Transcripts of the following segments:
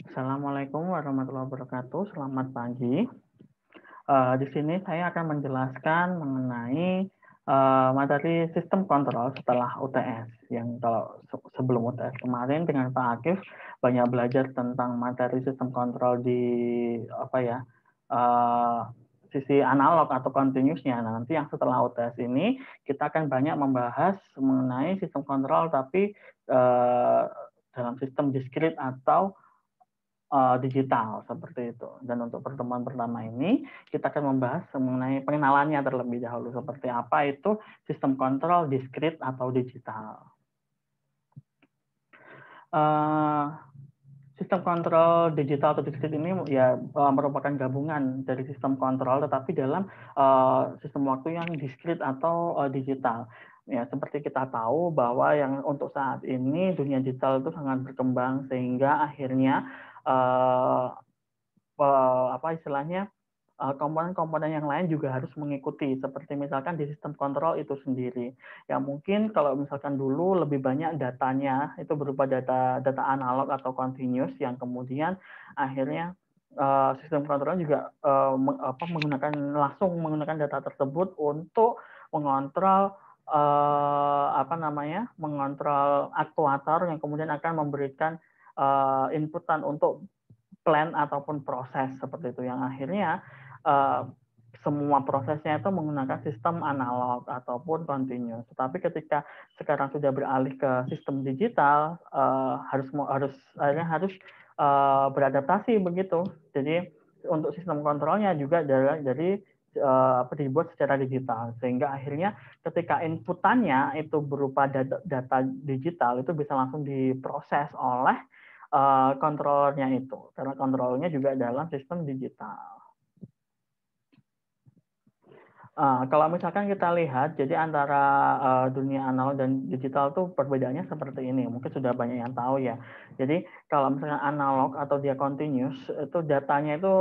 Assalamualaikum warahmatullahi wabarakatuh. Selamat pagi. Di sini saya akan menjelaskan mengenai materi sistem kontrol setelah UTS. Yang kalau sebelum UTS kemarin dengan Pak Akif banyak belajar tentang materi sistem kontrol di sisi analog atau continuousnya. Nah, nanti yang setelah UTS ini kita akan banyak membahas mengenai sistem kontrol tapi dalam sistem diskrit atau digital seperti itu. Dan untuk pertemuan pertama ini kita akan membahas mengenai pengenalannya terlebih dahulu seperti apa itu sistem kontrol diskrit atau digital. Sistem kontrol digital atau diskrit ini ya merupakan gabungan dari sistem kontrol tetapi dalam sistem waktu yang diskrit atau digital. Ya, seperti kita tahu bahwa yang untuk saat ini dunia digital itu sangat berkembang sehingga akhirnya komponen-komponen yang lain juga harus mengikuti, seperti misalkan di sistem kontrol itu sendiri. Ya mungkin kalau misalkan dulu lebih banyak datanya itu berupa data analog atau continuous yang kemudian akhirnya sistem kontrol juga menggunakan data tersebut untuk mengontrol mengontrol aktuator yang kemudian akan memberikan inputan untuk plan ataupun proses seperti itu yang akhirnya semua prosesnya itu menggunakan sistem analog ataupun continuous. Tetapi ketika sekarang sudah beralih ke sistem digital, harus beradaptasi begitu. Jadi untuk sistem kontrolnya juga dari dibuat secara digital sehingga akhirnya ketika inputannya itu berupa data digital itu bisa langsung diproses oleh kontrolernya itu karena kontrolnya juga dalam sistem digital. Kalau misalkan kita lihat, jadi antara dunia analog dan digital tuh perbedaannya seperti ini. Mungkin sudah banyak yang tahu ya. Jadi kalau misalkan analog atau dia continuous, itu datanya itu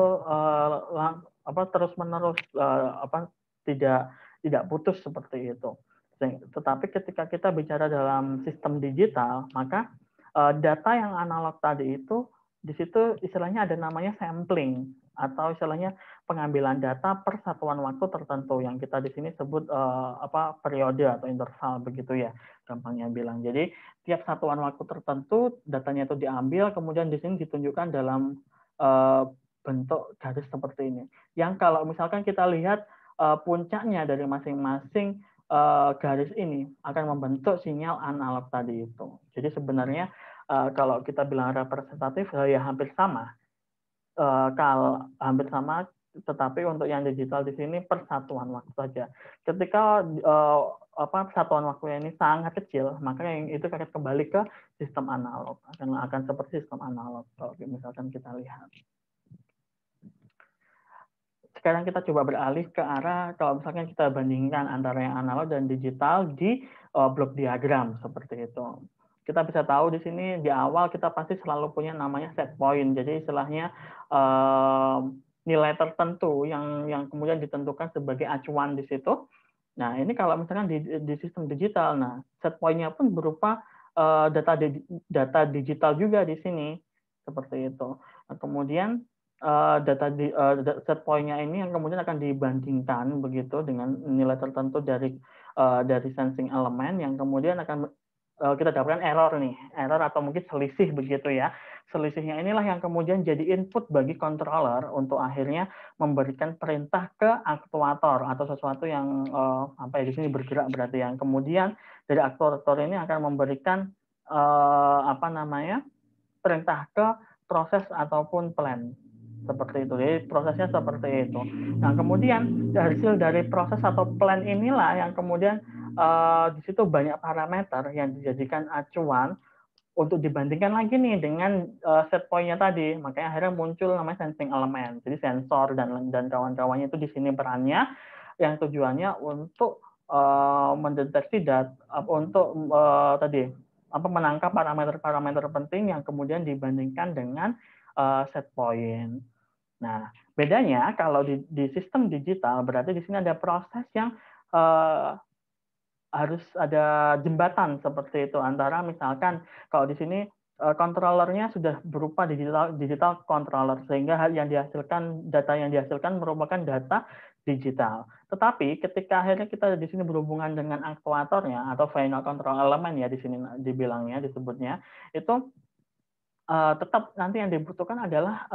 terus menerus tidak putus seperti itu. Tetapi ketika kita bicara dalam sistem digital, maka data yang analog tadi itu di situ istilahnya ada namanya sampling atau istilahnya pengambilan data per satuan waktu tertentu yang kita di sini sebut periode atau interval begitu ya gampangnya bilang. Jadi tiap satuan waktu tertentu datanya itu diambil kemudian di sini ditunjukkan dalam bentuk garis seperti ini. Yang kalau misalkan kita lihat puncaknya dari masing-masing garis ini akan membentuk sinyal analog tadi itu. Jadi sebenarnya kalau kita bilang representatif ya hampir sama. Kalau hampir sama, tetapi untuk yang digital di sini persatuan waktu saja. Ketika satuan waktunya ini sangat kecil, maka yang itu akan kembali ke sistem analog, akan seperti sistem analog kalau misalkan kita lihat. Sekarang kita coba beralih ke arah kalau misalkan kita bandingkan antara yang analog dan digital di blok diagram seperti itu. Kita bisa tahu di sini di awal kita pasti selalu punya namanya set point. Jadi istilahnya nilai tertentu yang kemudian ditentukan sebagai acuan di situ. Nah, ini kalau misalkan di sistem digital, nah set point-nya pun berupa data digital juga di sini seperti itu. Nah, kemudian set point-nya ini yang kemudian akan dibandingkan begitu dengan nilai tertentu dari sensing elemen yang kemudian akan kita dapatkan error atau mungkin selisih begitu ya. Selisihnya inilah yang kemudian jadi input bagi controller untuk akhirnya memberikan perintah ke aktuator atau sesuatu yang di sini bergerak berarti yang kemudian dari aktuator ini akan memberikan perintah ke proses ataupun plan seperti itu. Jadi prosesnya seperti itu. Nah kemudian hasil dari proses atau plan inilah yang kemudian di situ banyak parameter yang dijadikan acuan untuk dibandingkan lagi nih dengan set point-nya tadi. Makanya akhirnya muncul namanya sensing element. Jadi sensor dan kawan-kawannya itu di sini perannya yang tujuannya untuk mendeteksi menangkap parameter-parameter penting yang kemudian dibandingkan dengan set point. Nah, bedanya kalau di sistem digital berarti di sini ada proses yang harus ada jembatan seperti itu antara misalkan kalau di sini controllernya sudah berupa digital controller, sehingga data yang dihasilkan merupakan data digital. Tetapi ketika akhirnya kita di sini berhubungan dengan aktuatornya atau final control element ya di sini dibilangnya disebutnya, itu tetap nanti yang dibutuhkan adalah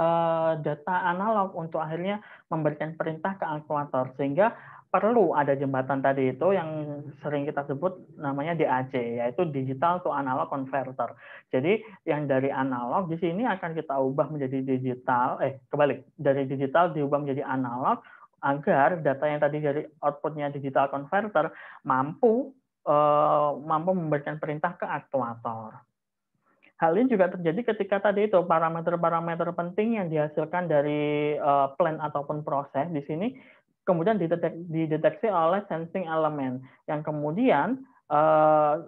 data analog untuk akhirnya memberikan perintah ke aktuator, sehingga perlu ada jembatan tadi itu yang sering kita sebut namanya DAC, yaitu digital to analog converter. Jadi yang dari analog di sini akan kita ubah menjadi digital, kebalik, dari digital diubah menjadi analog agar data yang tadi dari outputnya digital converter mampu memberikan perintah ke aktuator. Hal ini juga terjadi ketika tadi itu parameter-parameter penting yang dihasilkan dari plan ataupun proses di sini kemudian dideteksi oleh sensing element yang kemudian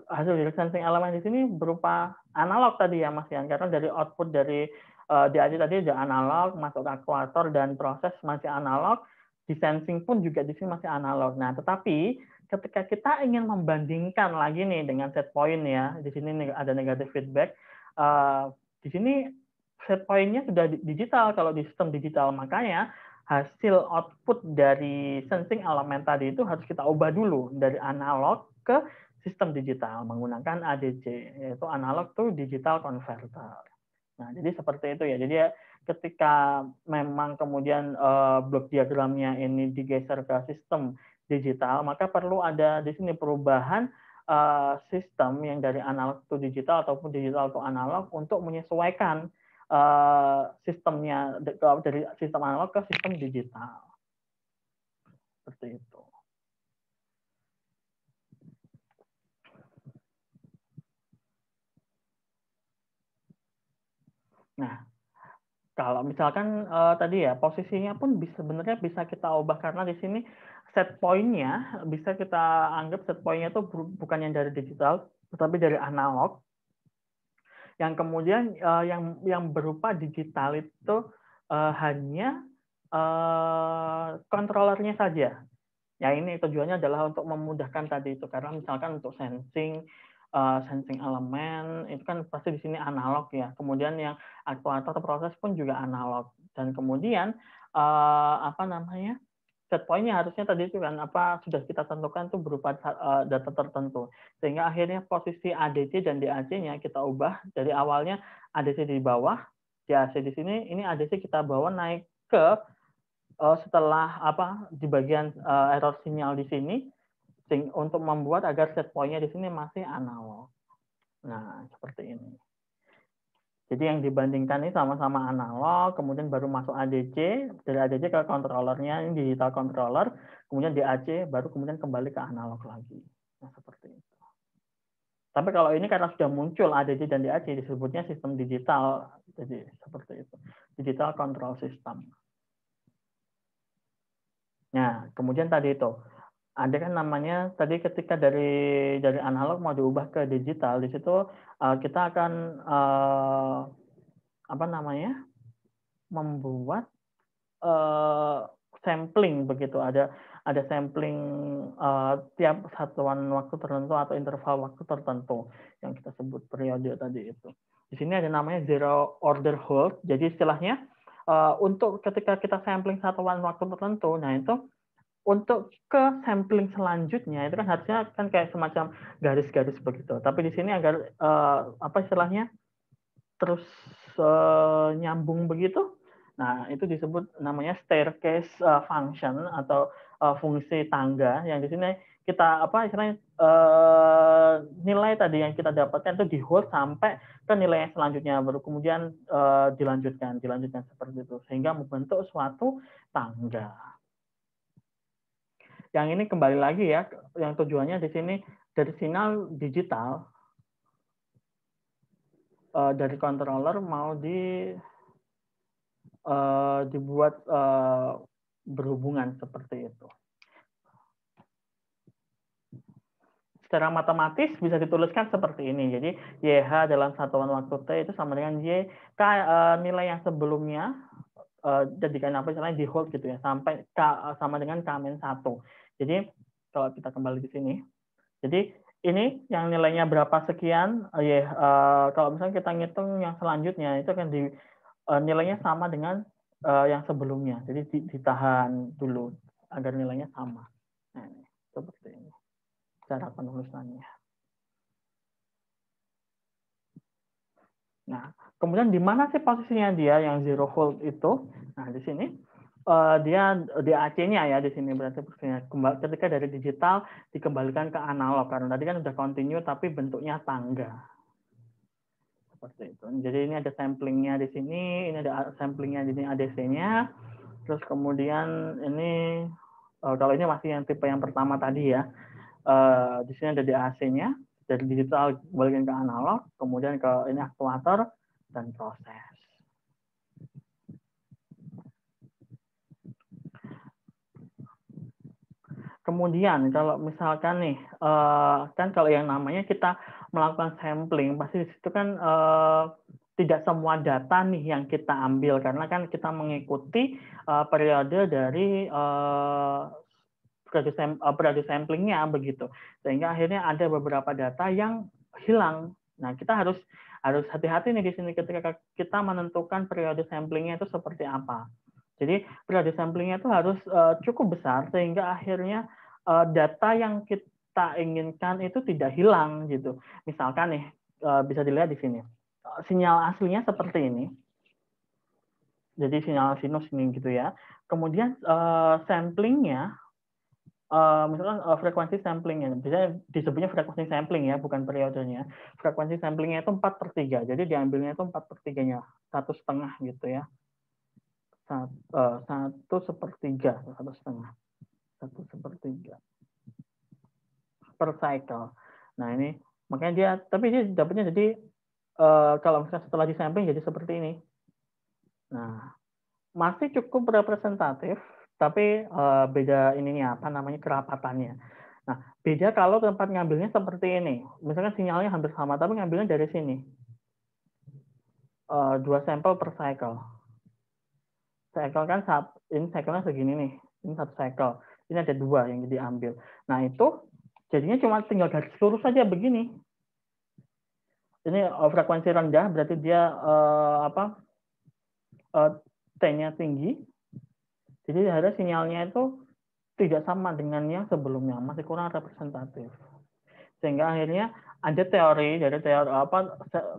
hasil dari sensing element di sini berupa analog tadi ya Mas Yan, karena dari output dari DAC tadi ada analog masuk ke aktuator dan proses masih analog, di sensing pun juga di sini masih analog. Nah, tetapi ketika kita ingin membandingkan lagi nih dengan set point ya, di sini ada negative feedback. Di sini set point-nya sudah digital kalau di sistem digital, makanya hasil output dari sensing element tadi itu harus kita ubah dulu dari analog ke sistem digital menggunakan ADC, yaitu analog to digital converter. Nah, jadi seperti itu ya. Jadi ketika memang kemudian blok diagramnya ini digeser ke sistem digital, maka perlu ada di sini perubahan sistem yang dari analog to digital ataupun digital to analog untuk menyesuaikan sistemnya dari sistem analog ke sistem digital. Seperti itu. Nah, kalau misalkan tadi ya posisinya pun sebenarnya bisa kita ubah karena di sini set point-nya bisa kita anggap set point-nya itu bukan yang dari digital tetapi dari analog. Yang kemudian yang berupa digital itu hanya controllernya saja. Ya ini tujuannya adalah untuk memudahkan tadi itu karena misalkan untuk sensing elemen itu kan pasti di sini analog ya. Kemudian yang aktuator proses pun juga analog dan kemudian set point-nya harusnya tadi itu kan sudah kita tentukan itu berupa data tertentu sehingga akhirnya posisi ADC dan DAC-nya kita ubah dari awalnya ADC di bawah, DAC di sini, ini ADC kita bawa naik ke setelah di bagian error sinyal di sini untuk membuat agar set point-nya di sini masih analog. Nah, seperti ini. Jadi yang dibandingkan ini sama-sama analog, kemudian baru masuk ADC, dari ADC ke controllernya, ini digital controller, kemudian DAC, baru kemudian kembali ke analog lagi. Nah, seperti itu. Tapi kalau ini karena sudah muncul ADC dan DAC, disebutnya sistem digital. Jadi seperti itu. Digital control system. Nah, kemudian tadi itu. Ada kan namanya tadi ketika dari analog mau diubah ke digital, di situ kita akan membuat sampling begitu, ada sampling tiap satuan waktu tertentu atau interval waktu tertentu yang kita sebut periode tadi itu. Di sini ada namanya zero order hold. Jadi istilahnya untuk ketika kita sampling satuan waktu tertentu, nah itu untuk ke sampling selanjutnya itu kan harusnya kan kayak semacam garis-garis begitu. Tapi di sini agar istilahnya terus nyambung begitu. Nah, itu disebut namanya staircase function atau fungsi tangga yang di sini kita istilahnya nilai tadi yang kita dapatkan itu di hold sampai ke nilai yang selanjutnya baru kemudian dilanjutkan seperti itu sehingga membentuk suatu tangga. Yang ini kembali lagi ya, yang tujuannya di sini dari sinyal digital dari controller mau dibuat berhubungan seperti itu. Secara matematis bisa dituliskan seperti ini. Jadi YH dalam satuan waktu T itu sama dengan Y nilai yang sebelumnya jadikan istilahnya di hold gitu ya sampai K sama dengan K-1. Jadi kalau kita kembali di sini, jadi ini yang nilainya berapa sekian, kalau misalnya kita ngitung yang selanjutnya itu akan nilainya sama dengan yang sebelumnya. Jadi ditahan dulu agar nilainya sama. Nah, ini, seperti ini cara penulisannya. Nah, kemudian di mana sih posisinya dia yang 0 volt itu? Nah, di sini dia di AC-nya ya di sini berarti posisinya ketika dari digital dikembalikan ke analog karena tadi kan udah continue tapi bentuknya tangga. Seperti itu. Jadi ini ada samplingnya di sini, ini ada samplingnya di sini ADC-nya. Terus kemudian ini kalau ini masih yang tipe yang pertama tadi ya. Di sini ada DAC-nya, dari digital kembalikan ke analog, kemudian ke ini aktuator dan proses. Kemudian kalau misalkan nih, kan kalau yang namanya kita melakukan sampling, pasti di situ kan tidak semua data nih yang kita ambil karena kan kita mengikuti periode dari periode samplingnya begitu, sehingga akhirnya ada beberapa data yang hilang. Nah, kita harus hati-hati nih di sini ketika kita menentukan periode samplingnya itu seperti apa. Jadi periode samplingnya itu harus cukup besar sehingga akhirnya data yang kita inginkan itu tidak hilang gitu. Misalkan nih bisa dilihat di sini sinyal aslinya seperti ini. Jadi sinyal sinus ini gitu ya. Kemudian samplingnya misalkan frekuensi samplingnya, bisa disebutnya frekuensi sampling ya, bukan periodenya. Frekuensi samplingnya itu 4/3, jadi diambilnya itu 4/3-nya, 1,5 gitu ya. 1/3, 1/3 per cycle. Nah ini makanya dia, tapi dia dapatnya jadi kalau misalnya setelah disampling jadi seperti ini. Nah masih cukup representatif, tapi beda ininya apa namanya kerapatannya. Nah beda kalau tempat ngambilnya seperti ini. Misalkan sinyalnya hampir sama, tapi ngambilnya dari sini. 2 sampel per cycle. Cycle kan ini cycle-nya segini nih, ini 1 cycle, ini ada 2 yang diambil. Nah itu jadinya cuma tinggal garis lurus saja begini. Ini frekuensi rendah berarti dia T-nya tinggi, jadi ada sinyalnya itu tidak sama dengan yang sebelumnya, masih kurang representatif. Sehingga akhirnya ada teori dari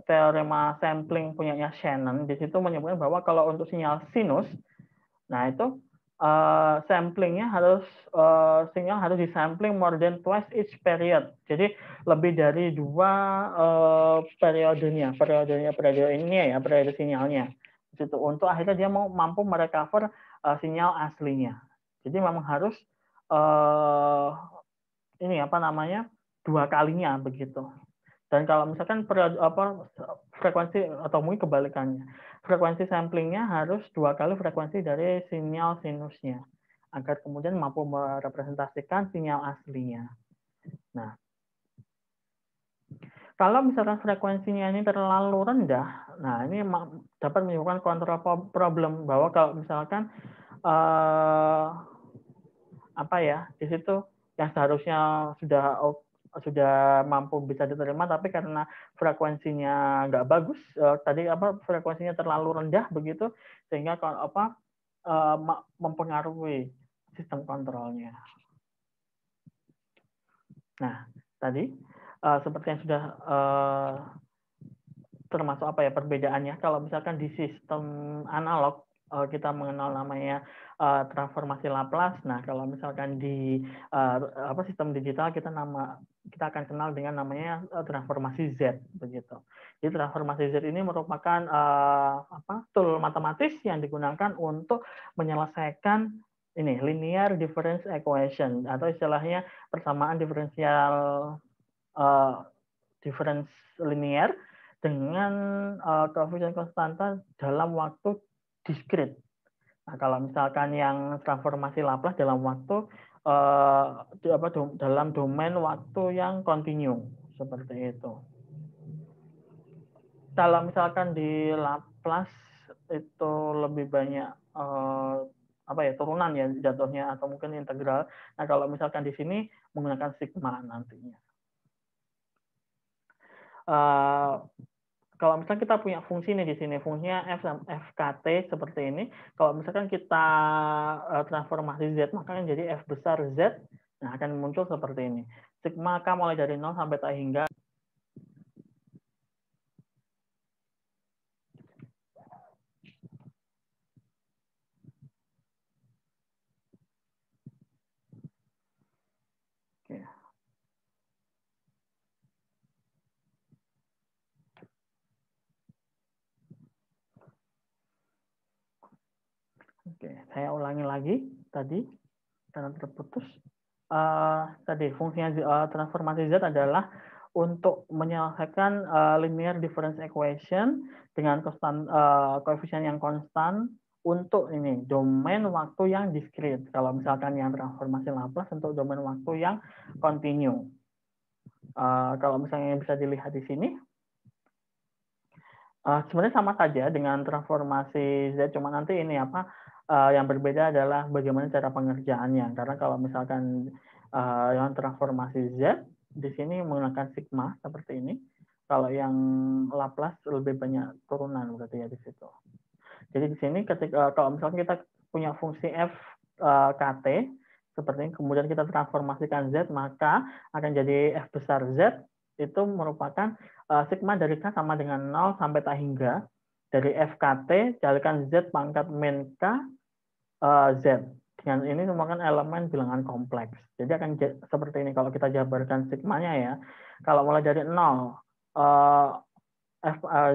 teorema sampling punyanya Shannon, di situ menyebutkan bahwa kalau untuk sinyal sinus, nah itu samplingnya sinyal harus disampling more than twice each period. Jadi lebih dari 2 periode ini ya, periode sinyalnya. Situ untuk akhirnya dia mampu merecover sinyal aslinya. Jadi memang harus ini apa namanya 2 kalinya begitu. Dan kalau misalkan frekuensi atau mungkin kebalikannya, frekuensi samplingnya harus 2 kali frekuensi dari sinyal sinusnya agar kemudian mampu merepresentasikan sinyal aslinya. Nah, kalau misalkan frekuensinya ini terlalu rendah, nah ini dapat menimbulkan counter problem bahwa kalau misalkan apa ya di situ yang seharusnya sudah mampu bisa diterima, tapi karena frekuensinya nggak bagus, tadi frekuensinya terlalu rendah begitu, sehingga mempengaruhi sistem kontrolnya. Nah, tadi seperti yang sudah termasuk apa ya perbedaannya, kalau misalkan di sistem analog kita mengenal namanya transformasi Laplace. Nah, kalau misalkan di sistem digital kita akan kenal dengan namanya transformasi Z begitu. Jadi transformasi Z ini merupakan tool matematis yang digunakan untuk menyelesaikan ini linear difference equation atau istilahnya persamaan diferensial difference linear dengan koefisien konstanta dalam waktu diskrit. Nah, kalau misalkan yang transformasi Laplace dalam waktu dalam domain waktu yang kontinu seperti itu. Kalau misalkan di Laplace itu lebih banyak turunan ya jatuhnya atau mungkin integral. Nah, kalau misalkan di sini menggunakan sigma nantinya. kalau misalnya kita punya fungsi nih di sini, fungsinya FKT seperti ini. Kalau misalkan kita transformasi Z, maka akan jadi F besar Z, nah akan muncul seperti ini. Sigma K mulai dari 0 sampai tak hingga. Oke. Oke, saya ulangi lagi tadi karena terputus. Tadi fungsinya transformasi Z adalah untuk menyelesaikan linear difference equation dengan koefisien yang konstan untuk ini domain waktu yang diskrit. Kalau misalkan yang transformasi Laplace untuk domain waktu yang kontinu. Kalau misalnya bisa dilihat di sini, sebenarnya sama saja dengan transformasi Z, cuma nanti ini apa yang berbeda adalah bagaimana cara pengerjaannya. Karena kalau misalkan yang transformasi Z di sini menggunakan sigma seperti ini. Kalau yang Laplace lebih banyak turunan berarti ya di situ. Jadi di sini ketika kalau misalkan kita punya fungsi f kt seperti ini, kemudian kita transformasikan Z, maka akan jadi F besar Z itu merupakan sigma dari K sama dengan 0 sampai tak hingga dari FKT jadikan Z pangkat min K Z. Dengan ini merupakan elemen bilangan kompleks. Jadi akan seperti ini kalau kita jabarkan sigmanya ya. Kalau mulai dari 0,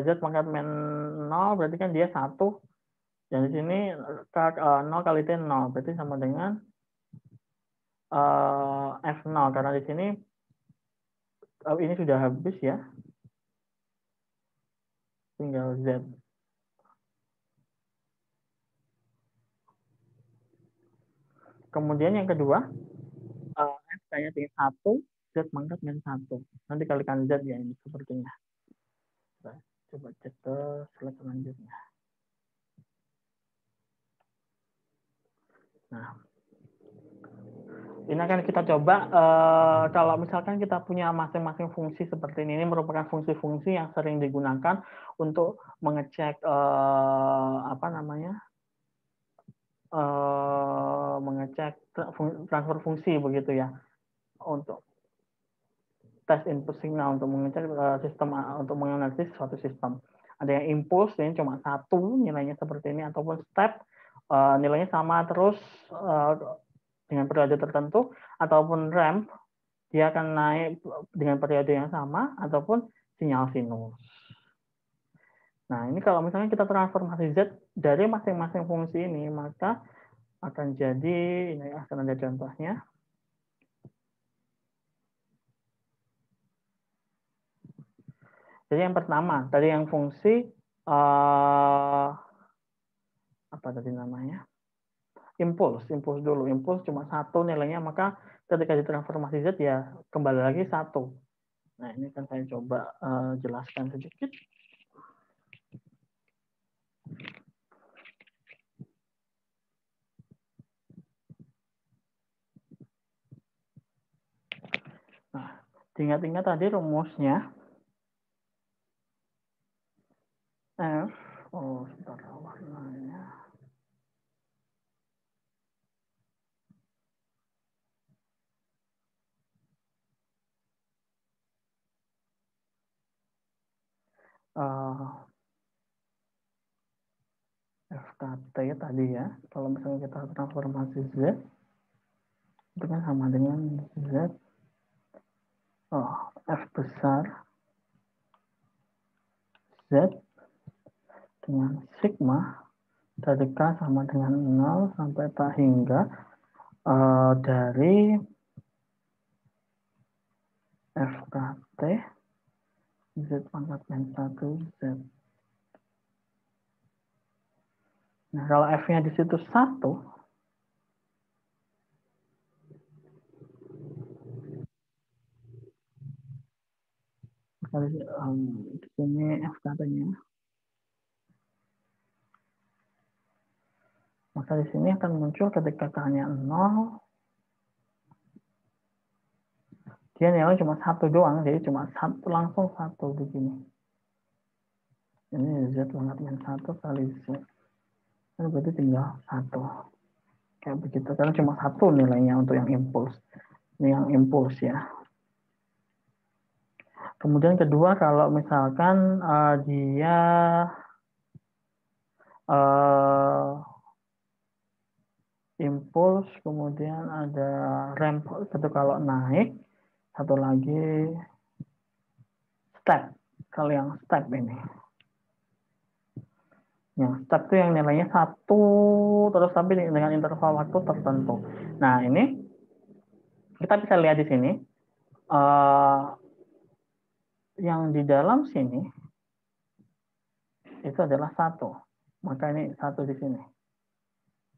Z pangkat min 0 berarti kan dia 1. Dan di sini 0 kali T 0 berarti sama dengan F0 karena di sini ini sudah habis ya, tinggal Z. Kemudian yang kedua, F kayaknya tinggal 1, Z pangkat min 1. Nanti kalikan Z ya ini sepertinya. Coba cek ke slide selanjutnya. Nah, ini akan kita coba kalau misalkan kita punya masing-masing fungsi seperti ini merupakan fungsi-fungsi yang sering digunakan untuk mengecek apa namanya mengecek transfer fungsi begitu ya, untuk tes input signal untuk mengecek sistem untuk menganalisis suatu sistem. Ada yang impulse ini cuma 1 nilainya seperti ini, ataupun step nilainya sama terus dengan periode tertentu, ataupun ramp dia akan naik dengan periode yang sama, ataupun sinyal sinus. Nah, ini kalau misalnya kita transformasi Z dari masing-masing fungsi ini, maka akan jadi, ini akan ada contohnya. Jadi yang pertama, tadi yang fungsi, apa tadi namanya? Impuls dulu. Impuls cuma 1 nilainya, maka ketika ditransformasi Z ya kembali lagi 1. Nah, ini kan saya coba jelaskan sedikit. Nah, ingat-ingat tadi rumusnya. F, sebentar warnanya. FKT tadi ya, kalau misalnya kita transformasi Z, itu kan sama dengan Z, F besar Z dengan sigma dari K sama dengan 0 sampai tak hingga dari FKT Z pangkat min 1 Z. Nah, kalau F-nya di situ 1, di sini FKT-nya, maka di sini akan muncul ketika K-nya 0, Dia nilai cuma satu doang, jadi cuma satu, langsung satu begini. Ini Z pangkat min 1 kali Z. Ini berarti tinggal satu. Kayak begitu, karena cuma satu nilainya untuk yang impuls. Ini yang impuls ya. Kemudian kedua, kalau misalkan dia impuls, kemudian ada ramp itu kalau naik, satu lagi step. Kalau yang step ini, yang step itu yang nilainya satu terus tapi dengan interval waktu tertentu. Nah ini kita bisa lihat di sini yang di dalam sini itu adalah satu, maka ini satu di sini.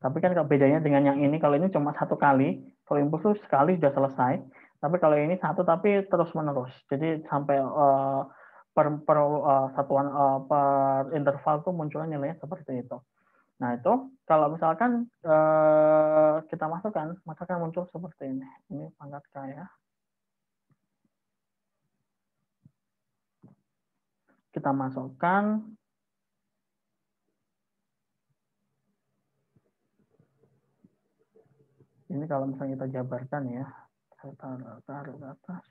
Tapi kan bedanya dengan yang ini, kalau ini cuma satu kali, kalau impuls itu sekali sudah selesai. Tapi kalau ini satu tapi terus menerus, jadi sampai per satuan per interval tuh munculnya nilainya seperti itu. Nah itu kalau misalkan kita masukkan, maka akan muncul seperti ini. Ini pangkat K ya. Kita masukkan. Ini kalau misalnya kita jabarkan ya, saya taruh ke atas.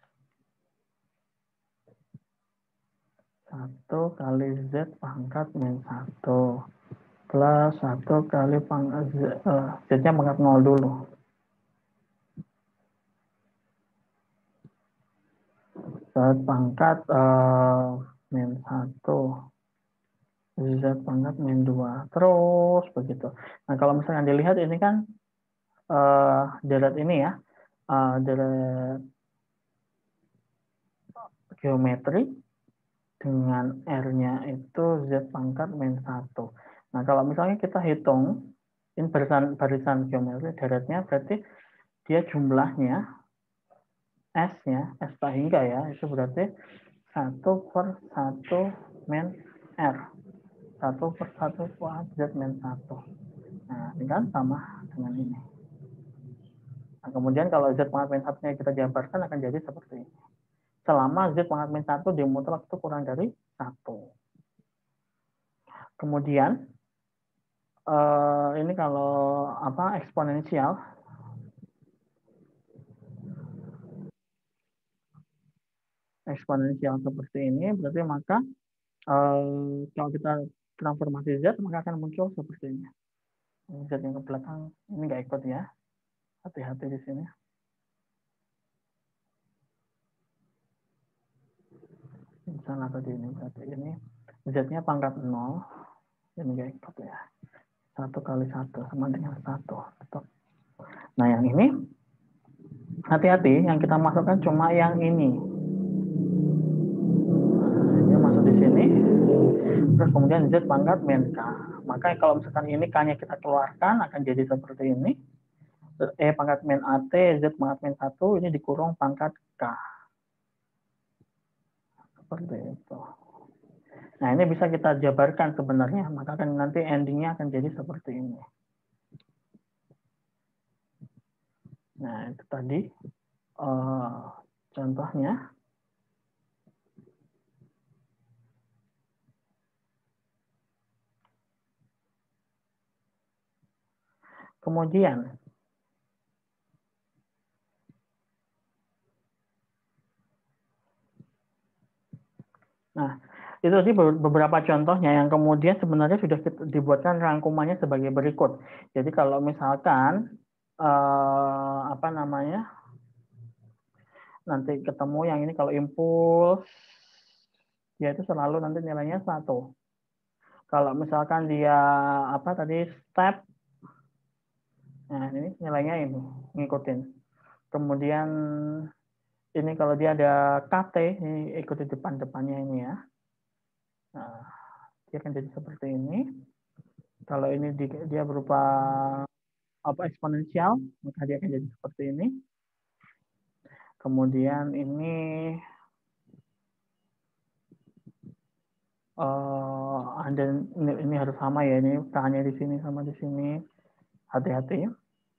1 kali Z pangkat min 1 plus 1 kali pangkat Z-nya pangkat 0 dulu. Z pangkat min 1 Z pangkat min 2 terus begitu. Nah kalau misalnya dilihat ini kan deret ini ya, deret geometri dengan R-nya itu Z pangkat min 1. Nah kalau misalnya kita hitung ini barisan geometri deretnya, berarti dia jumlahnya S-nya, S tak hingga ya, itu berarti 1 per 1 min R. 1 per 1 kuadrat Z min 1. Nah ini kan sama dengan ini. Nah, kemudian kalau Z pangkat min 1-nya kita jabarkan akan jadi seperti ini. Selama Z pangkat min 1 di mutlak itu kurang dari 1. Kemudian ini kalau eksponensial seperti ini, berarti maka kalau kita transformasi Z maka akan muncul seperti ini. Z yang ke belakang ini nggak ikut ya, hati-hati di sini. Misalnya tadi ini berarti ini Z-nya pangkat 0, ini nggak ikut ya. 1 kali 1 sama dengan 1. Nah yang ini hati-hati, yang kita masukkan cuma yang ini. Dia masuk di sini. Terus kemudian Z pangkat min K. Maka kalau misalkan ini K-nya kita keluarkan akan jadi seperti ini. E pangkat min AT, Z pangkat min 1, ini dikurung pangkat K. Seperti itu. Nah ini bisa kita jabarkan sebenarnya. Maka kan nanti endingnya akan jadi seperti ini. Nah itu tadi contohnya. Kemudian itu tadi beberapa contohnya yang kemudian sebenarnya sudah dibuatkan rangkumannya sebagai berikut. Jadi kalau misalkan nanti ketemu yang ini, kalau impuls ya itu selalu nanti nilainya 1. Kalau misalkan dia step, nah ini nilainya ini ngikutin. Kemudian ini kalau dia ada KT, ini ikuti depannya ini ya. Nah, dia akan jadi seperti ini. Kalau ini dia berupa eksponensial, maka dia akan jadi seperti ini. Kemudian ini ini harus sama ya, ini K-nya di sini sama di sini. Hati-hati.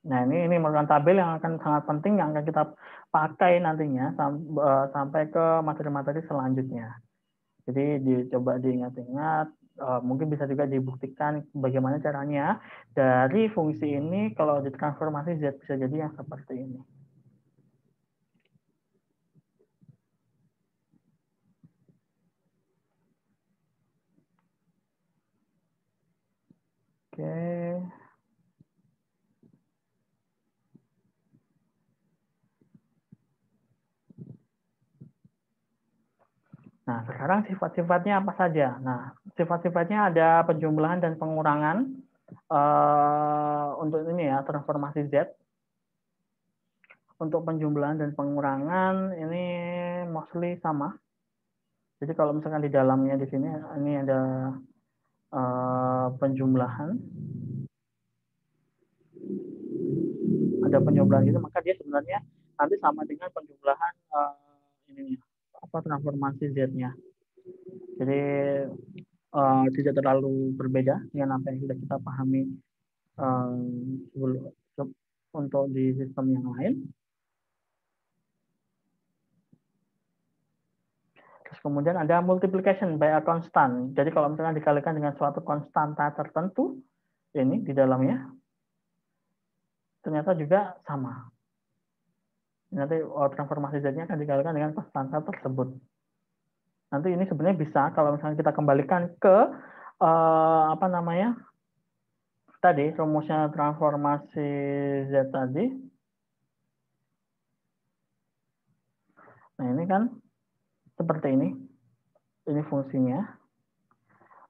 Nah ini merupakan tabel yang akan sangat penting yang akan kita pakai nantinya sampai ke materi-materi selanjutnya. Jadi dicoba diingat-ingat, mungkin bisa juga dibuktikan bagaimana caranya dari fungsi ini kalau ditransformasi Z bisa jadi yang seperti ini. Oke. Nah, sekarang sifat-sifatnya apa saja? Nah, sifat-sifatnya ada penjumlahan dan pengurangan untuk ini ya, transformasi Z. Untuk penjumlahan dan pengurangan ini mostly sama. Jadi kalau misalkan di dalamnya di sini ini ada penjumlahan, ada penjumlahan gitu, maka dia sebenarnya nanti sama dengan penjumlahan ini apa transformasi Z-nya. Jadi tidak terlalu berbeda dengan apa yang sudah kita pahami untuk di sistem yang lain. Terus kemudian ada multiplication by a constant. Jadi kalau misalnya dikalikan dengan suatu konstanta tertentu, ini di dalamnya, ternyata juga sama. Nanti transformasi Z-nya akan dikalikan dengan konstanta tersebut. Nanti ini sebenarnya bisa kalau misalnya kita kembalikan ke apa namanya tadi rumusnya transformasi Z tadi. Nah ini kan seperti ini. Ini fungsinya.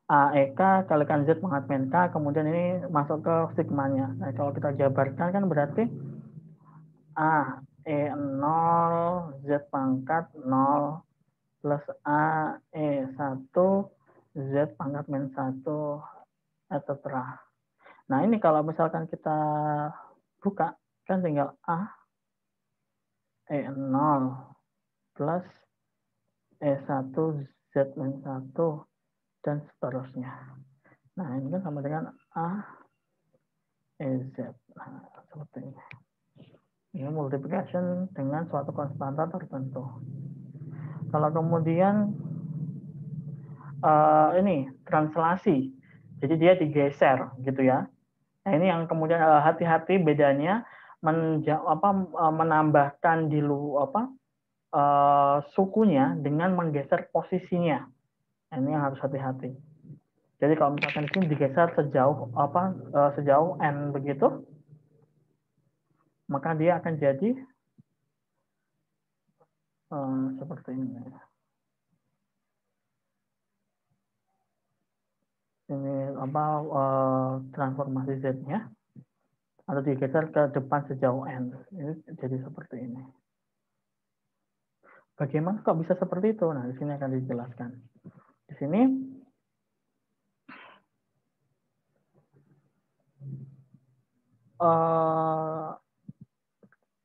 AEK kalikan Z pangkat min K, kemudian ini masuk ke sigmanya. Nah kalau kita jabarkan kan berarti A E0 Z pangkat 0 plus A E1 Z pangkat min 1 etc. Nah ini kalau misalkan kita buka kan tinggal A E0 plus E1 Z min 1 dan seterusnya. Nah ini kan sama dengan A EZ. Nah, seperti ini. Ini multiplication dengan suatu konstanta tertentu. Kalau kemudian ini translasi, jadi dia digeser gitu ya. Nah ini yang kemudian hati-hati bedanya menambahkan di sukunya dengan menggeser posisinya. Nah, ini yang harus hati-hati. Jadi kalau misalkan di sini digeser sejauh n begitu, maka dia akan jadi seperti ini. Ini transformasi Z-nya atau digeser ke depan sejauh n. Ini jadi seperti ini. Bagaimana kok bisa seperti itu? Nah, di sini akan dijelaskan. Di sini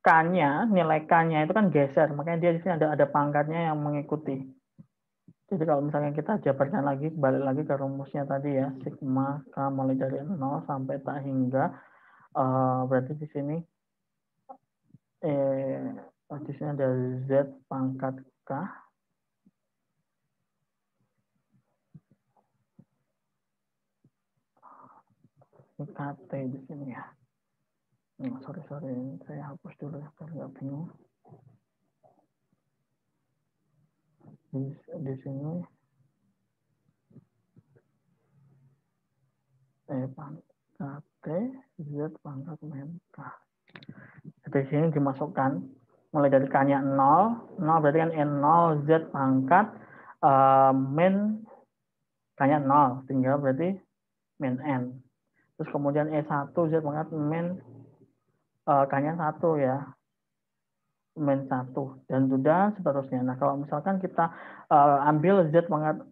K-nya, nilai K-nya itu kan geser, makanya dia di sini ada pangkatnya yang mengikuti. Jadi kalau misalnya kita jabarkan lagi, balik lagi ke rumusnya tadi ya, sigma K mulai dari 0 sampai tak hingga, berarti di sini ada Z pangkat K. Ini KT di sini ya. Sorry, saya hapus dulu ya, biar nggak bingung. Di sini pangkat T, Z pangkat min K. Di sini dimasukkan mulai dari K-nya 0 berarti kan N0 Z pangkat min K-nya 0, tinggal berarti min N. Terus kemudian E1 Z pangkat min K-nya 1 ya, min 1 dan sudah seterusnya. Nah kalau misalkan kita ambil Z pangkat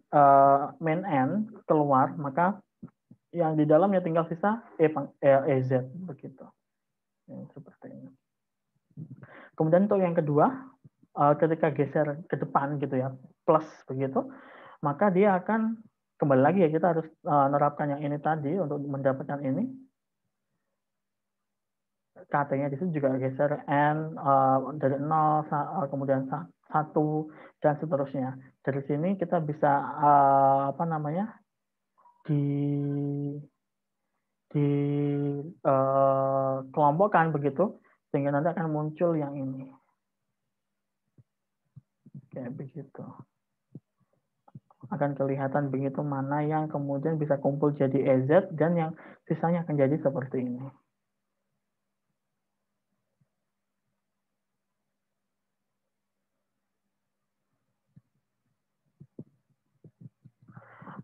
min N keluar, maka yang di dalamnya tinggal sisa EZ begitu. Seperti ini. Kemudian untuk yang kedua, ketika geser ke depan gitu ya, plus begitu, maka dia akan kembali lagi ya, kita harus menerapkan yang ini tadi untuk mendapatkan ini. KT-nya di situ juga geser N dari 0, kemudian 1, dan seterusnya. Dari sini kita bisa apa namanya di kelompokkan begitu, sehingga nanti akan muncul yang ini. Kayak begitu. Akan kelihatan begitu mana yang kemudian bisa kumpul jadi EZ dan yang sisanya akan jadi seperti ini.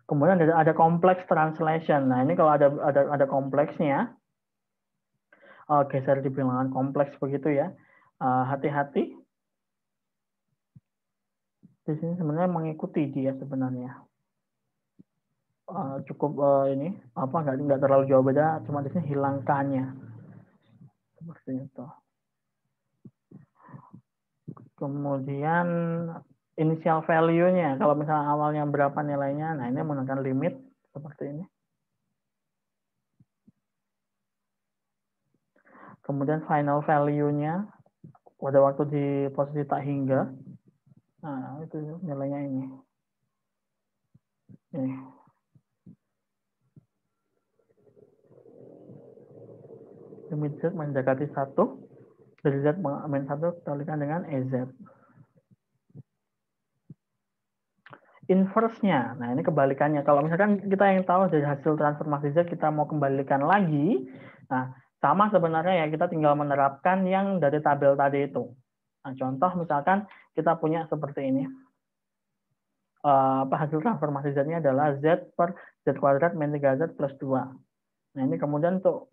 Kemudian ada complex translation. Nah, ini kalau ada kompleksnya, geser di bilangan kompleks begitu ya. Hati-hati. Di sini sebenarnya mengikuti dia sebenarnya. Cukup ini apa nggak terlalu jauh beda, cuma di sini hilangkannya seperti itu. Kemudian initial value-nya, kalau misalnya awalnya berapa nilainya, nah ini menggunakan limit seperti ini. Kemudian final value-nya pada waktu di posisi tak hingga, nah itu nilainya ini. Limit Z mendekati 1, dari Z min 1 kalikan dengan EZ. Inverse-nya, nah ini kebalikannya. Kalau misalkan kita yang tahu dari hasil transformasi Z, kita mau kembalikan lagi, nah sama sebenarnya ya, kita tinggal menerapkan yang dari tabel tadi itu. Nah, contoh misalkan kita punya seperti ini. Hasil transformasi Z-nya adalah Z per Z kuadrat min 3Z plus 2. Nah, ini kemudian untuk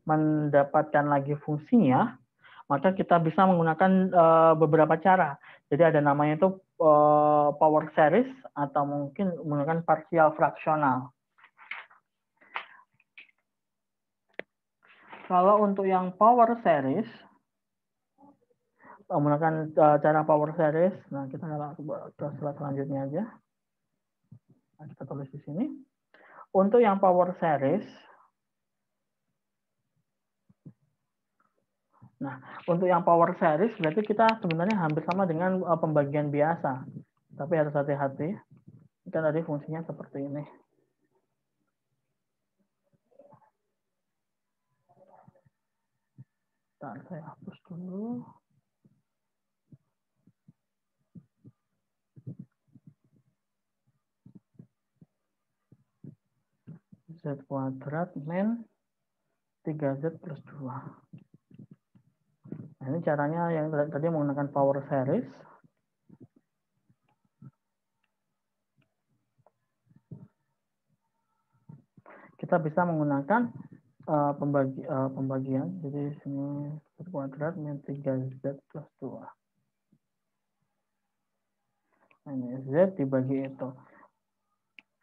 mendapatkan lagi fungsinya, maka kita bisa menggunakan beberapa cara. Jadi ada namanya itu power series atau mungkin menggunakan partial fraksional. Kalau untuk yang power series, menggunakan cara power series, nah kita ke slide selanjutnya aja. Nah, kita tulis di sini. Untuk yang power series, nah untuk yang power series berarti kita sebenarnya hampir sama dengan pembagian biasa, tapi harus hati-hati. Kan tadi fungsinya seperti ini. Nah, saya hapus dulu. Z kuadrat min 3Z plus 2. Nah, ini caranya yang tadi menggunakan power series. Kita bisa menggunakan pembagian. Jadi sini Z kuadrat min 3Z plus 2. Nah, ini Z dibagi itu.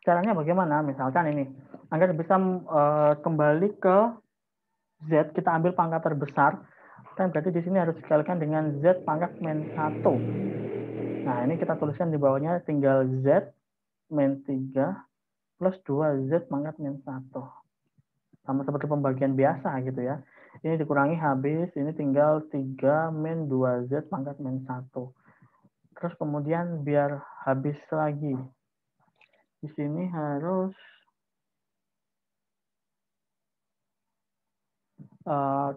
Caranya bagaimana? Misalkan ini, agar bisa kembali ke Z, kita ambil pangkat terbesar, kan berarti di sini harus dikalikan dengan Z pangkat min 1. Nah, ini kita tuliskan di bawahnya tinggal Z min 3 plus 2Z pangkat min 1. Sama seperti pembagian biasa gitu ya. Ini dikurangi habis, ini tinggal 3 min 2Z pangkat min 1. Terus kemudian biar habis lagi, di sini harus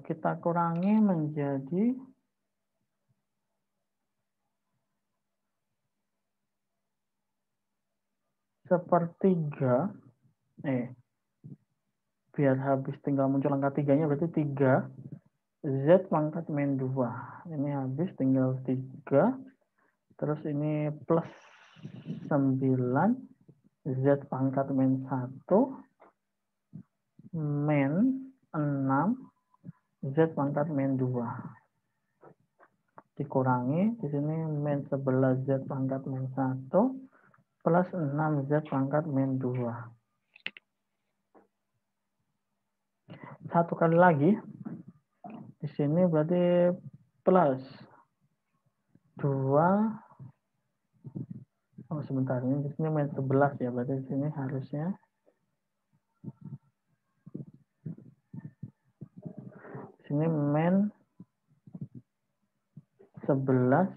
kita kurangi menjadi sepertiga. Biar habis tinggal muncul angka 3-nya berarti 3 Z pangkat min 2. Ini habis tinggal 3. Terus ini plus 9 Z pangkat min 1 min 6 Z pangkat min 2. Dikurangi, di sini min 11 Z pangkat min 1 plus 6 Z pangkat min 2. Satu kali lagi, di sini berarti plus 2. Oh, sebentar, ini di sini min 11 ya, berarti di sini harusnya sini min 11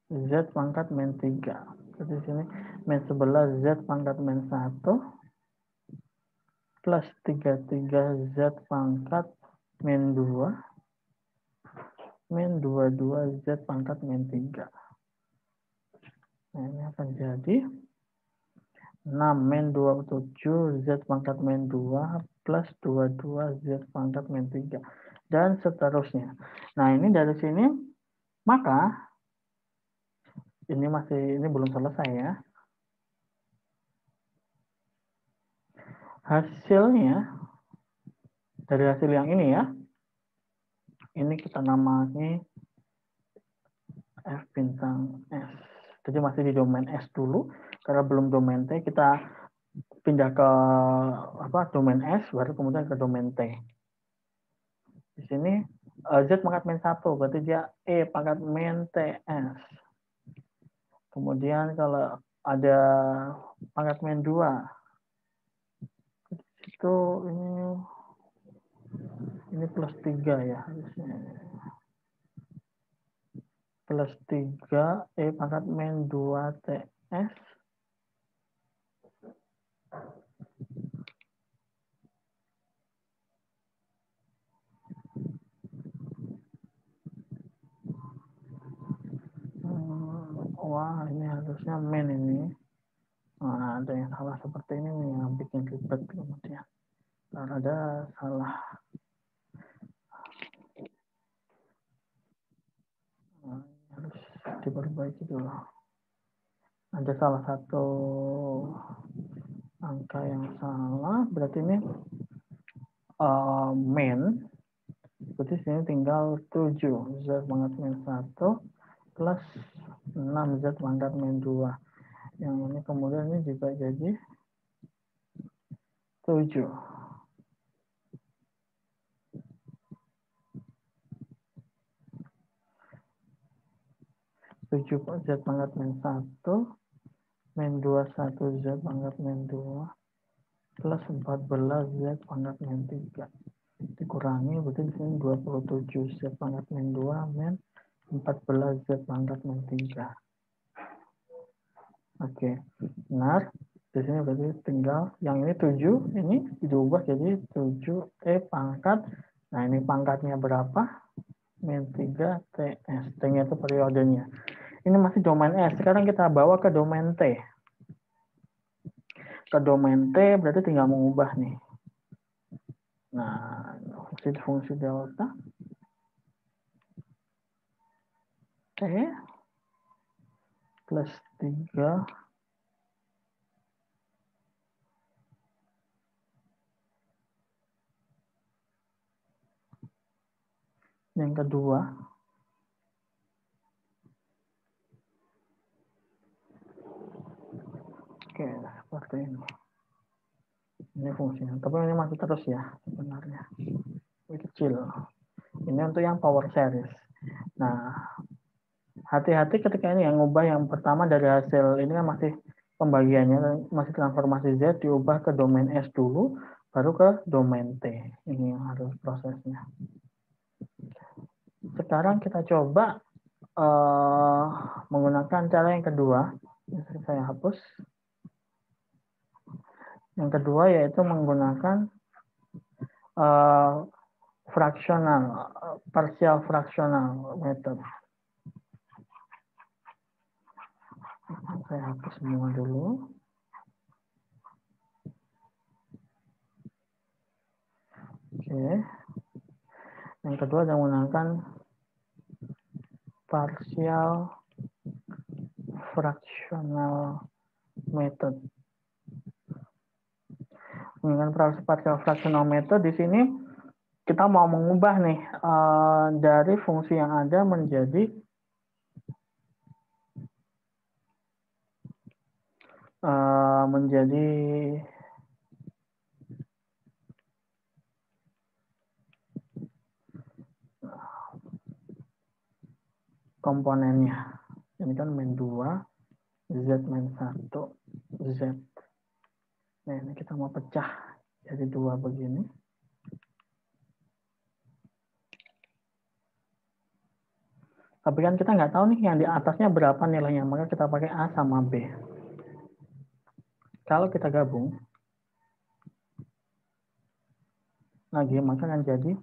Z pangkat min 3. Jadi di sini min 11 Z pangkat min 1 plus 33 Z pangkat min 2 min 22 Z pangkat min 3. Nah, ini akan jadi 6 min 27 Z pangkat min 2 plus 22 Z pangkat min 3. Dan seterusnya. Nah, ini dari sini, maka ini belum selesai ya. Hasilnya, dari hasil yang ini ya, ini kita namai F bintang S. Jadi masih di domain S dulu, karena belum domain T, kita pindah ke domain S, baru kemudian ke domain T. Di sini Z pangkat min 1, berarti dia E pangkat min TS. Kemudian kalau ada pangkat min 2, itu ini plus 3 ya harusnya. Plus 3 E pangkat min 2 TS. Wah, ini harusnya min ini. Nah, ada yang salah seperti ini nih yang bikin ribet kemudian. Kalau ada salah, harus diperbaiki dulu. Ada salah satu angka yang salah, berarti ini min. Berarti sini tinggal 7 Z pangkat min 1 plus 6 Z pangkat min 2. Yang ini kemudian ini juga jadi 7. 7 Z pangkat min 1 min 21 Z pangkat min 2 plus 14 Z pangkat min 3. Dikurangi, berarti di sini 27 Z pangkat min 2 min 14 Z pangkat min 3. Oke, benar. Di sini berarti tinggal yang ini 7, ini diubah jadi 7E pangkat. Nah, ini pangkatnya berapa? Min 3 TS. T-nya itu periodenya. Ini masih domain S. Sekarang kita bawa ke domain T. Ke domain T berarti tinggal mengubah nih. Nah, fungsi delta T plus 3 yang kedua oke, seperti ini fungsinya, tapi ini masih terus ya sebenarnya, ini kecil. Ini untuk yang power series. Nah, hati-hati ketika ini yang ngubah yang pertama dari hasil ini kan masih pembagiannya, masih transformasi Z, diubah ke domain S dulu, baru ke domain T. Ini yang harus prosesnya. Sekarang kita coba menggunakan cara yang kedua. Saya hapus. Yang kedua yaitu menggunakan partial fractional method. Saya hapus semua dulu. Oke. Yang kedua saya menggunakan partial fractional method. Dengan partial fractional method di sini kita mau mengubah nih dari fungsi yang ada menjadi komponennya. Ini kan min 2, Z min 1, Z. Nah, ini kita mau pecah jadi 2 begini. Tapi kan kita nggak tahu nih yang di atasnya berapa nilainya, maka kita pakai A sama B. Kalau kita gabung lagi, maka akan jadi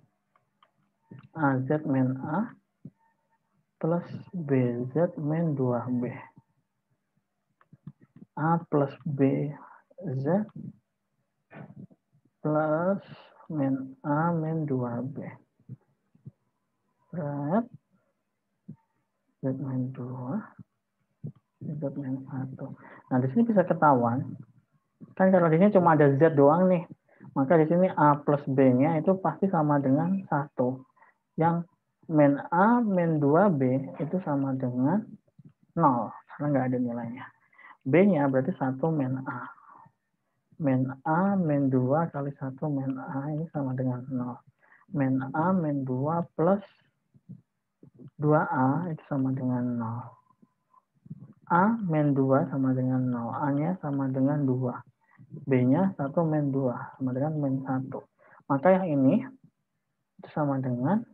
AZ min A plus BZ min 2B. A plus BZ plus min A min 2B. Berat Z min 2, Z min 1. Nah, di sini bisa ketahuan. Kan kalau di sini cuma ada Z doang nih. Maka di sini A plus B-nya itu pasti sama dengan 1. Yang min A min 2B itu sama dengan 0. Karena nggak ada nilainya. B-nya berarti 1 min A. Min A min 2 kali 1 min A ini sama dengan 0. Min A min 2 plus 2A itu sama dengan 0. A min 2 sama dengan 0. A-nya sama dengan 2. B-nya 1 min 2 sama dengan min 1. Maka yang ini itu sama dengan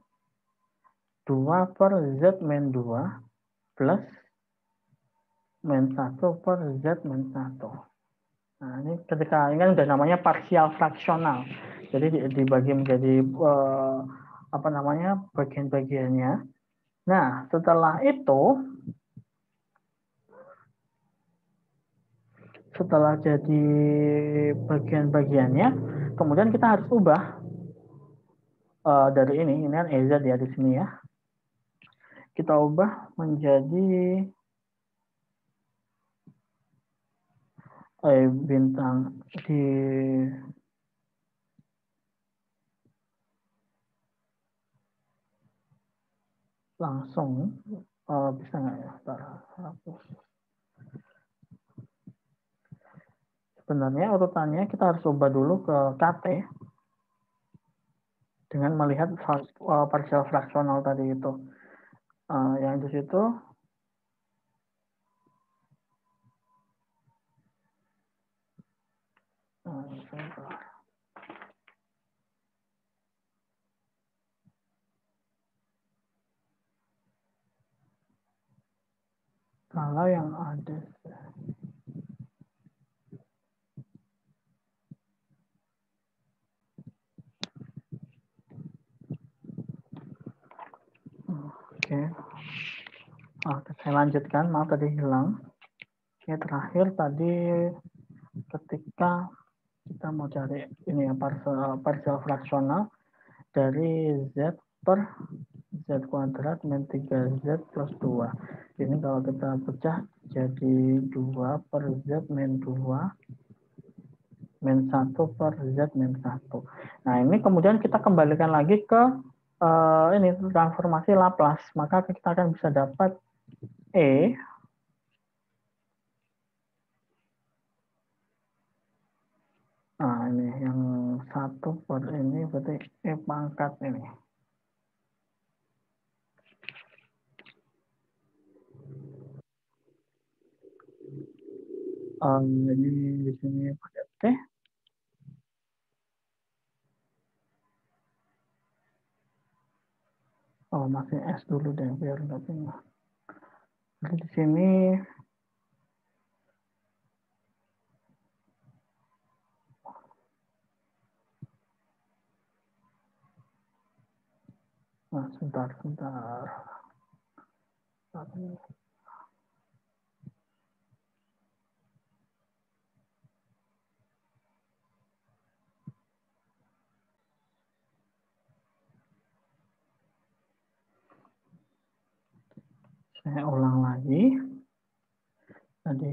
2 per Z min 2 plus min 1 per Z min 1. Nah, ini ketika ini kan udah namanya partial fraksional. Jadi dibagi menjadi apa namanya bagian-bagiannya. Nah, setelah jadi bagian-bagiannya, kemudian kita harus ubah dari ini kan EZ ya di sini ya. Kita ubah menjadi bintang di langsung bisa nggak ya? Sebenarnya urutannya kita harus ubah dulu ke KT dengan melihat partial fraksional tadi itu. Yang di situ kalau yang ada oke. Saya lanjutkan, maaf tadi hilang. Oke, terakhir tadi ketika kita mau cari ini ya partial fraksional dari Z per Z kuadrat min 3Z plus 2. Ini kalau kita pecah jadi 2 per Z min 2 min 1 per Z min 1. Nah, ini kemudian kita kembalikan lagi ke ini transformasi Laplace. Maka kita akan bisa dapat E nah ini yang 1 per ini berarti E pangkat ini. Ini di sini pakai T. Oh, masih S dulu deh biar nggak pindah. Jadi di sini nah, sebentar. Saya ulang lagi. Tadi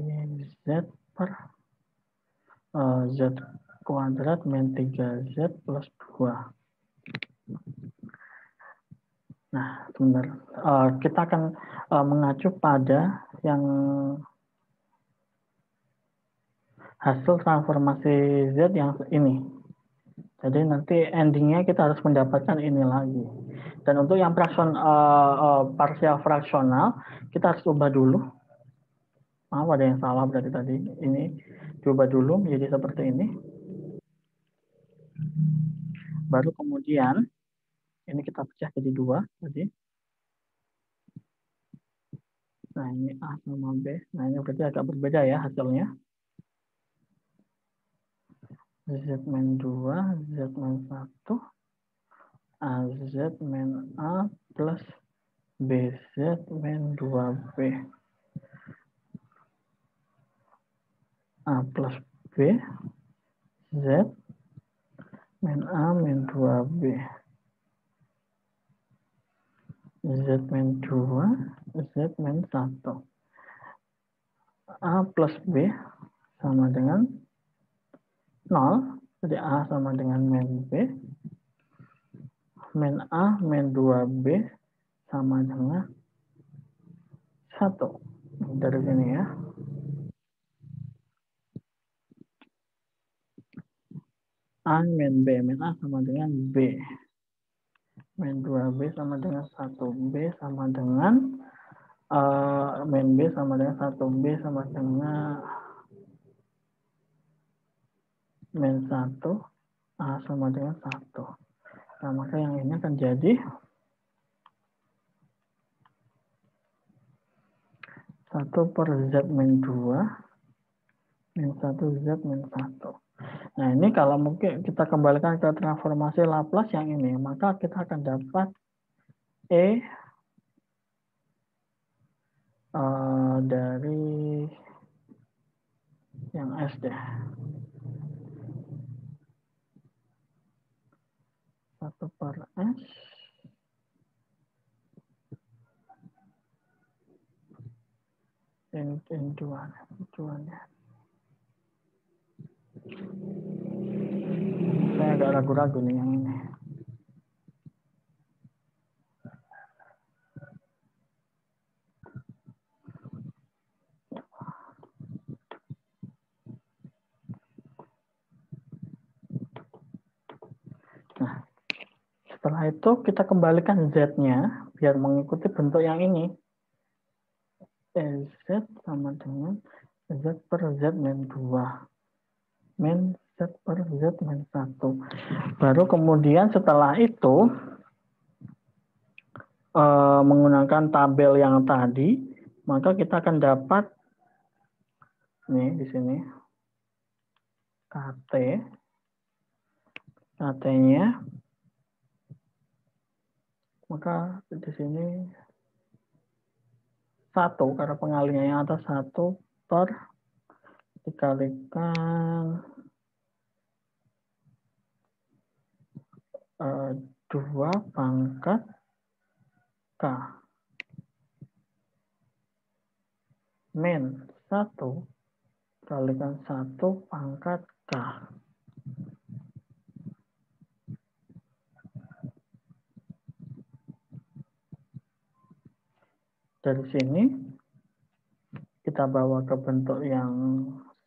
Z per Z kuadrat min 3Z plus 2. Nah, sebentar. Kita akan mengacu pada yang hasil transformasi Z yang ini. Jadi nanti endingnya kita harus mendapatkan ini lagi. Dan untuk yang partial fraksional, kita harus ubah dulu. Maaf, ada yang salah berarti tadi. Ini coba dulu menjadi seperti ini. Baru kemudian, ini kita pecah jadi 2 tadi. Nah, ini A sama B. Nah, ini berarti agak berbeda ya hasilnya. Z min 2, Z min 1, AZ min A plus BZ min 2B. A plus B, Z min A min 2B. Z min 2, Z min 1. A plus B sama dengan 0. Jadi A sama dengan min B. Min A min 2B sama dengan 1. Dari sini ya. A min B. Min A sama dengan B. Min 2B sama dengan 1B sama dengan min B sama dengan 1B sama dengan min 1. A sama dengan 1. Nah, maka yang ini akan jadi 1 per Z min 2 min 1 Z min 1. Nah, ini kalau mungkin kita kembalikan ke transformasi Laplace yang ini, maka kita akan dapat E dari yang S deh. 1 per S in 2-nya. Saya agak ragu-ragu nih yang ini. Nah, setelah itu kita kembalikan Z-nya biar mengikuti bentuk yang ini. Z sama dengan Z per Z min 2 min Z per Z min 1. Baru kemudian setelah itu menggunakan tabel yang tadi, maka kita akan dapat nih di sini KT-nya, maka di sini 1 karena pengalinya yang atas 1 per dikalikan 2 pangkat K min 1 kalikan 1 pangkat K. Dari sini kita bawa ke bentuk yang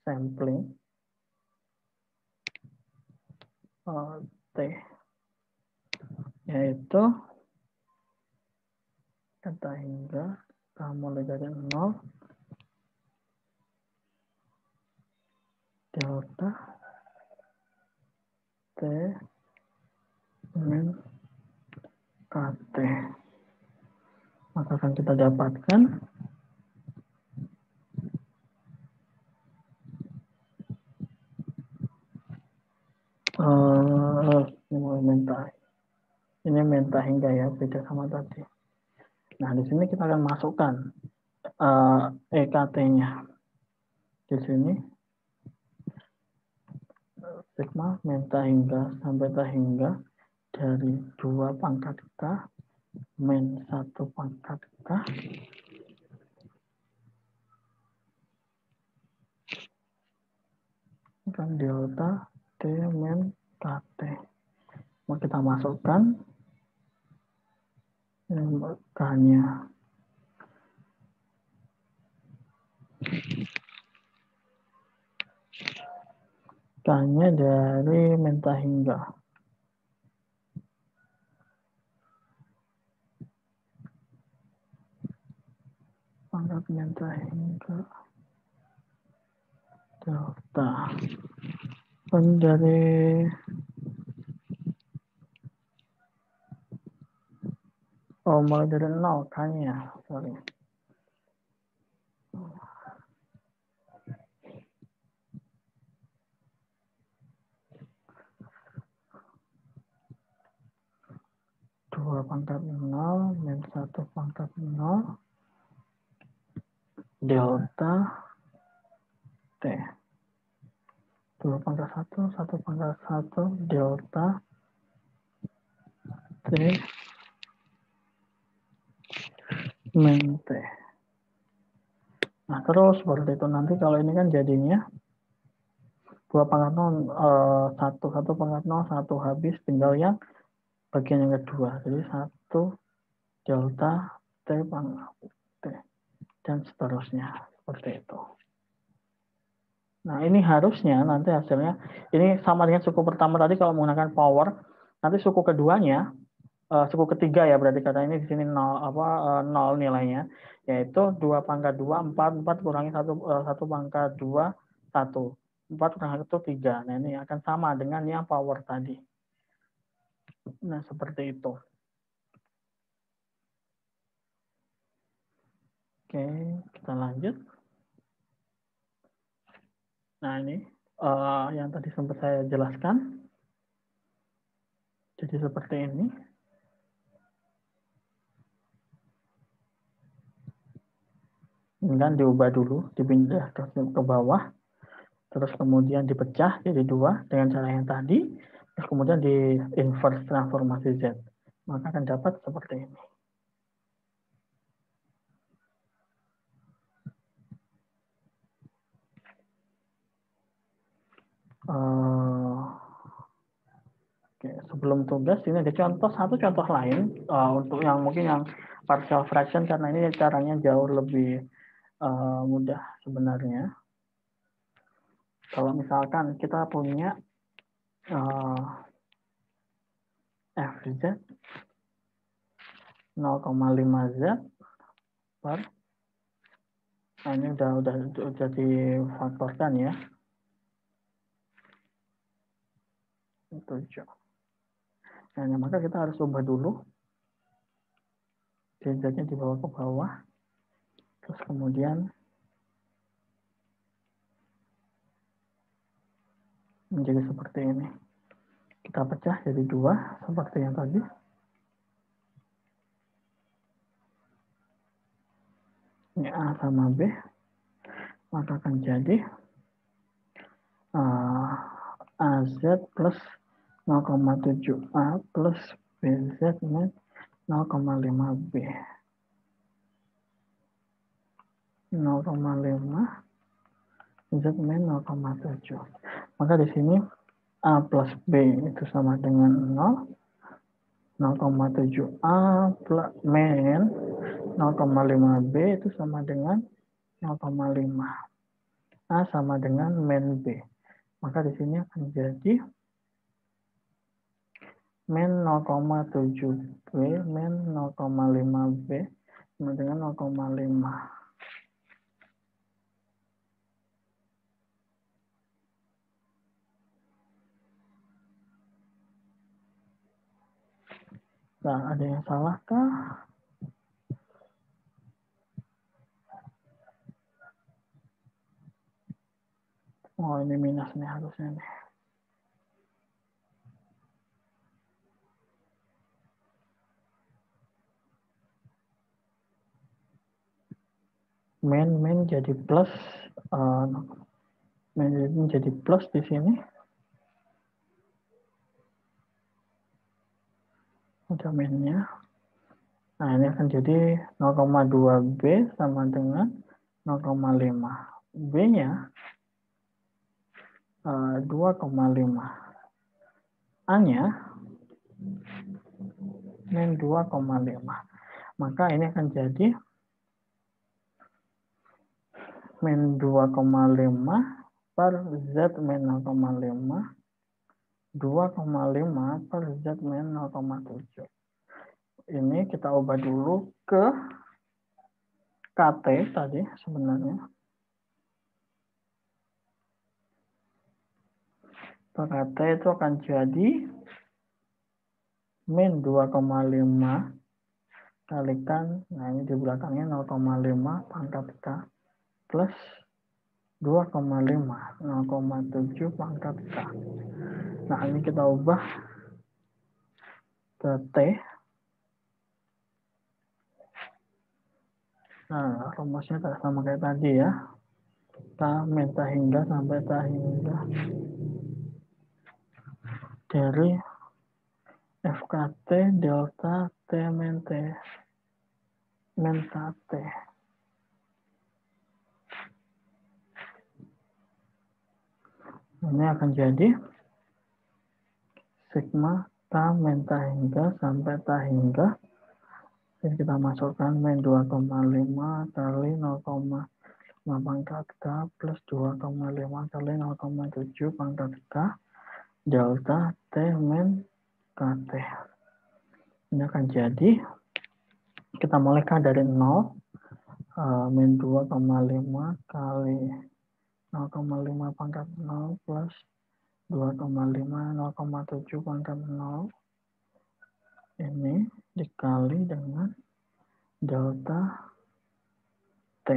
sampling T, yaitu kata hingga mulai dari 0 delta T min KT. Maka akan kita dapatkan ini minta hingga ya, beda sama tadi. Nah, di sini kita akan masukkan EKT-nya. Di sini sigma minta hingga sampai tak hingga dari 2 pangkat K min 1 pangkat K dan delta T min KT. Mau kita masukkan K-nya. K-nya dari minta hingga. Pangkat minta hingga delta. Dan dari mulai dari 0 K-nya, sorry. pangkat 0 min 1 pangkat 0 delta T. 2 pangkat 1, 1 pangkat 1 delta T min T. Nah, terus seperti itu. Nanti kalau ini kan jadinya 2 pangkat 0, 1 pangkat 0, 1 habis, tinggal yang bagian yang kedua. Jadi 1 delta T pangkat T. Dan seterusnya. Seperti itu. Nah, ini harusnya nanti hasilnya, ini sama dengan suku pertama tadi kalau menggunakan power, nanti suku keduanya, suku ketiga ya berarti, karena ini di sini 0 nilainya, yaitu 2 pangkat 2, 4 kurangi 1 pangkat 2, 1. 4 kurangi 1, 3. Nah, ini akan sama dengan yang power tadi. Nah, seperti itu. Oke, kita lanjut. Nah, ini yang tadi sempat saya jelaskan. Jadi seperti ini. Ini kan diubah dulu, dipindah ke bawah, terus kemudian dipecah jadi 2 dengan cara yang tadi, terus kemudian di inverse transformasi Z. Maka akan dapat seperti ini. Oke, sebelum tugas ini ada satu contoh lain untuk yang mungkin yang partial fraction, karena ini caranya jauh lebih mudah sebenarnya. Kalau misalkan kita punya FZ 0,5Z per, nah ini udah difaktorkan ya, 7. Nah, maka kita harus ubah dulu Z-nya dibawa ke bawah, terus kemudian menjadi seperti ini. Kita pecah jadi 2 seperti yang tadi. Ini A sama B, maka akan jadi AZ plus 0,7A plus BZ min 0,5B. 0,5 Z min 0,7. Maka di sini A plus B itu sama dengan 0. 0,7A plus min 0,5B itu sama dengan 0,5. A sama dengan min B. Maka di sini akan jadi min 0,7B min 0,5B sama dengan 0,5. Nah, ada yang salah kah? Oh, ini minus nih harusnya nih. Min jadi plus, min jadi plus di sini. Ada minnya. Nah, ini akan jadi 0,2B sama dengan 0,5. B-nya 2,5. A-nya min 2,5. Maka ini akan jadi min 2,5 per Z min 0,5. 2,5 per Z min 0,7. Ini kita ubah dulu ke KT tadi sebenarnya. Per KT itu akan jadi min 2,5 kalikan, nah ini di belakangnya 0,5 pangkat K plus 2,5, 0,7 pangkat K. Nah, ini kita ubah ke T. Nah, rumusnya sama kayak tadi ya. Ta min ta hingga sampai ta hingga dari FKT delta T min T min T. Ini akan jadi sigma ta min ta hingga sampai ta hingga. Jadi kita masukkan min 2,5 kali 0,5 pangkat K plus 2,5 kali 0,7 pangkat K delta T min KT. Ini akan jadi, kita mulaikan dari 0, min 2,5 kali 0,5 pangkat 0 plus 2,5 0,7 pangkat 0 ini dikali dengan delta T.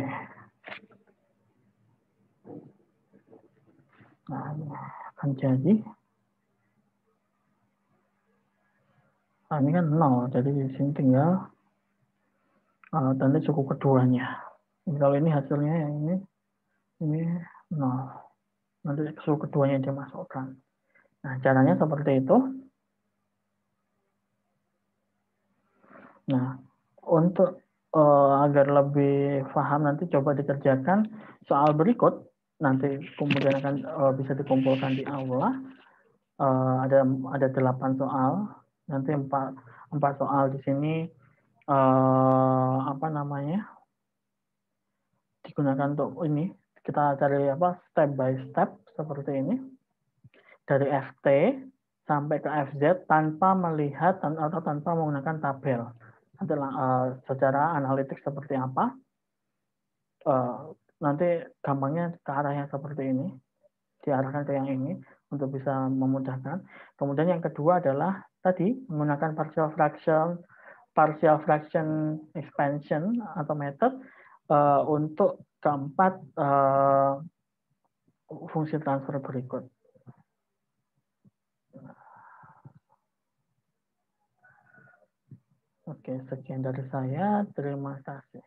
Nah, ini akan jadi, ini kan 0, jadi di sini tinggal tanda suku keduanya. Kalau ini hasilnya yang ini 0. Nanti suku keduanya dimasukkan. Nah, caranya seperti itu. Nah, untuk agar lebih paham nanti coba dikerjakan soal berikut. Nanti kemudian akan bisa dikumpulkan di aula. Ada 8 soal. Nanti 4 soal di sini apa namanya? Digunakan untuk ini. Kita cari step by step seperti ini. Dari FT sampai ke FZ tanpa melihat atau tanpa menggunakan tabel. Secara analitik seperti apa? Nanti gampangnya ke arah yang seperti ini, diarahkan ke yang ini untuk bisa memudahkan. Kemudian yang kedua adalah tadi menggunakan partial fraction expansion atau method untuk keempat fungsi transfer berikut. Oke, sekian dari saya. Terima kasih.